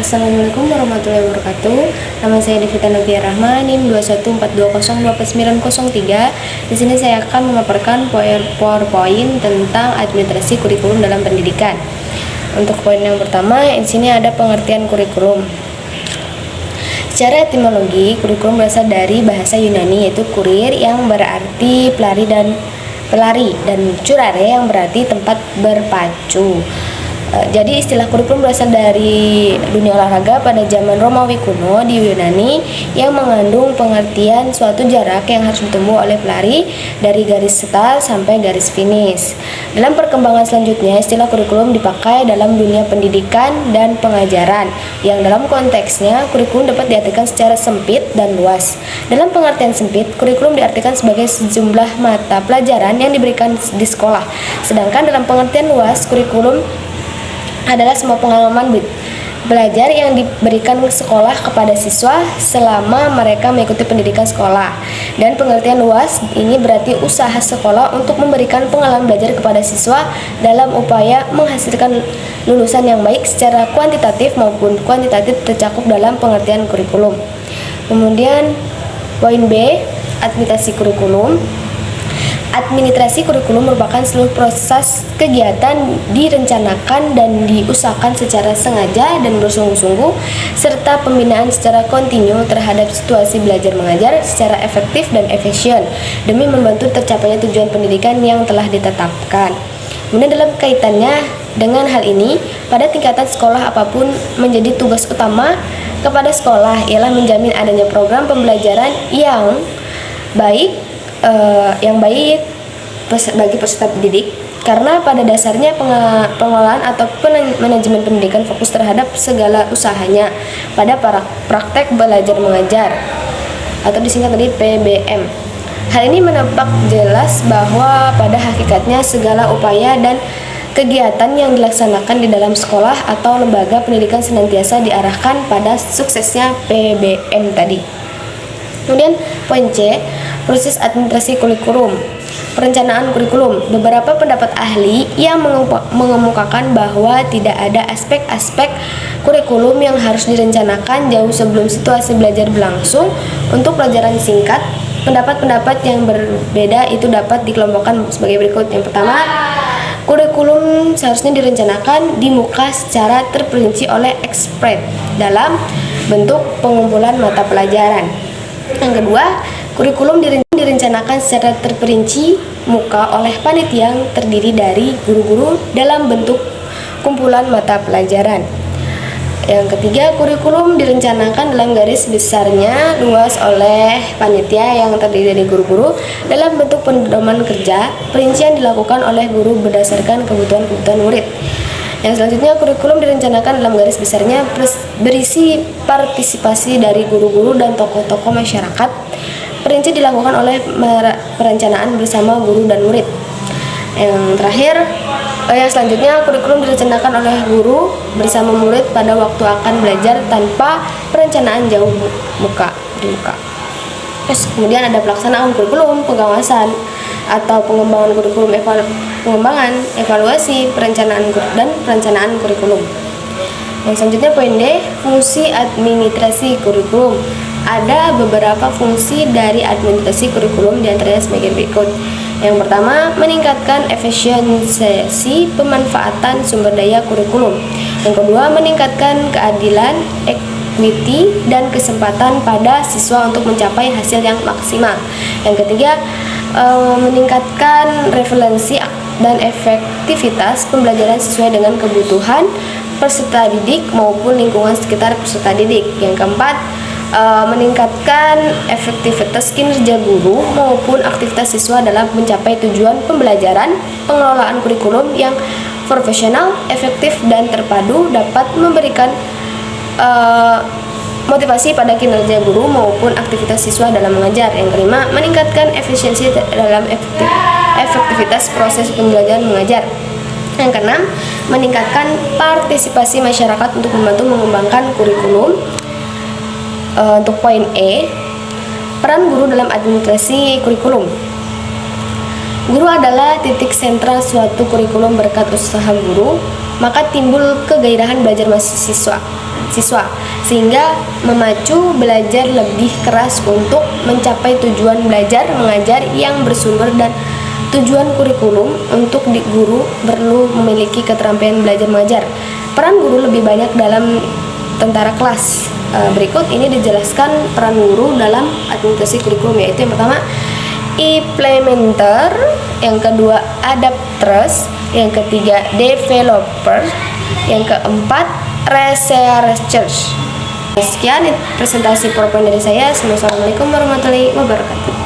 Assalamualaikum warahmatullahi wabarakatuh. Nama saya Devita Novia Rahma, NIM 214202903. Di sini saya akan memaparkan PowerPoint tentang administrasi kurikulum dalam pendidikan. Untuk poin yang pertama, di sini ada pengertian kurikulum. Secara etimologi, kurikulum berasal dari bahasa Yunani yaitu kurir yang berarti pelari dan curare yang berarti tempat berpacu. Jadi istilah kurikulum berasal dari dunia olahraga pada zaman Romawi kuno di Yunani yang mengandung pengertian suatu jarak yang harus ditempuh oleh pelari dari garis start sampai garis finish. Dalam perkembangan selanjutnya, istilah kurikulum dipakai dalam dunia pendidikan dan pengajaran, yang dalam konteksnya kurikulum dapat diartikan secara sempit dan luas. Dalam pengertian sempit, kurikulum diartikan sebagai sejumlah mata pelajaran yang diberikan di sekolah. Sedangkan dalam pengertian luas, kurikulum adalah semua pengalaman belajar yang diberikan sekolah kepada siswa selama mereka mengikuti pendidikan sekolah. Dan pengertian luas ini berarti usaha sekolah untuk memberikan pengalaman belajar kepada siswa dalam upaya menghasilkan lulusan yang baik secara kuantitatif maupun kuantitatif tercakup dalam pengertian kurikulum. Kemudian poin B, administrasi kurikulum. Administrasi kurikulum merupakan seluruh proses kegiatan direncanakan dan diusahakan secara sengaja dan bersungguh-sungguh, serta pembinaan secara kontinu terhadap situasi belajar mengajar secara efektif dan efisien demi membantu tercapainya tujuan pendidikan yang telah ditetapkan. Kemudian dalam kaitannya dengan hal ini, pada tingkatan sekolah apapun menjadi tugas utama kepada sekolah ialah menjamin adanya program pembelajaran yang baik bagi peserta didik, karena pada dasarnya pengelolaan atau manajemen pendidikan fokus terhadap segala usahanya pada praktek belajar mengajar atau disingkat tadi PBM. Hal ini menampak jelas bahwa pada hakikatnya segala upaya dan kegiatan yang dilaksanakan di dalam sekolah atau lembaga pendidikan senantiasa diarahkan pada suksesnya PBM tadi. Kemudian poin C, proses administrasi kurikulum. Perencanaan kurikulum. Beberapa pendapat ahli yang mengemukakan bahwa tidak ada aspek-aspek kurikulum yang harus direncanakan jauh sebelum situasi belajar berlangsung. Untuk pelajaran singkat, pendapat-pendapat yang berbeda itu dapat dikelompokkan sebagai berikut. Yang pertama, kurikulum seharusnya direncanakan di muka secara terperinci oleh expert dalam bentuk pengumpulan mata pelajaran. Yang kedua, kurikulum direncanakan secara terperinci muka oleh panitia yang terdiri dari guru-guru dalam bentuk kumpulan mata pelajaran. Yang ketiga, kurikulum direncanakan dalam garis besarnya luas oleh panitia yang terdiri dari guru-guru dalam bentuk pedoman kerja. Perincian dilakukan oleh guru berdasarkan kebutuhan murid. Yang selanjutnya, kurikulum direncanakan dalam garis besarnya berisi partisipasi dari guru-guru dan tokoh-tokoh masyarakat. Perinci dilakukan oleh perencanaan bersama guru dan murid. Yang selanjutnya, kurikulum direncanakan oleh guru bersama murid pada waktu akan belajar tanpa perencanaan jauh di muka. Terus kemudian ada pelaksanaan kurikulum, pengawasan atau pengembangan kurikulum, evaluasi, perencanaan kurikulum. Yang selanjutnya poin D, fungsi administrasi kurikulum. Ada beberapa fungsi dari administrasi kurikulum diantaranya sebagai berikut. Yang pertama, meningkatkan efisiensi pemanfaatan sumber daya kurikulum. Yang kedua, meningkatkan keadilan, equity, dan kesempatan pada siswa untuk mencapai hasil yang maksimal. Yang ketiga, meningkatkan relevansi dan efektivitas pembelajaran sesuai dengan kebutuhan peserta didik maupun lingkungan sekitar peserta didik. Yang keempat, meningkatkan efektivitas kinerja guru maupun aktivitas siswa dalam mencapai tujuan pembelajaran. Pengelolaan kurikulum yang profesional, efektif, dan terpadu dapat memberikan motivasi pada kinerja guru maupun aktivitas siswa dalam mengajar. Yang kelima, meningkatkan efisiensi dalam efektivitas proses pembelajaran mengajar. Yang keenam, meningkatkan partisipasi masyarakat untuk membantu mengembangkan kurikulum. Untuk poin E, peran guru dalam administrasi kurikulum. Guru adalah titik sentral suatu kurikulum. Berkat usaha guru, maka timbul kegairahan belajar mahasiswa. siswa, sehingga memacu belajar lebih keras untuk mencapai tujuan belajar mengajar yang bersumber dan tujuan kurikulum. Untuk guru perlu memiliki keterampilan belajar mengajar. Peran guru lebih banyak dalam tentara kelas. Berikut ini dijelaskan peran guru dalam administrasi kurikulum, yaitu yang pertama implementer, yang kedua adapters, yang ketiga developer, yang keempat researchers. Sekian presentasi PowerPoint dari saya. Assalamualaikum warahmatullahi wabarakatuh.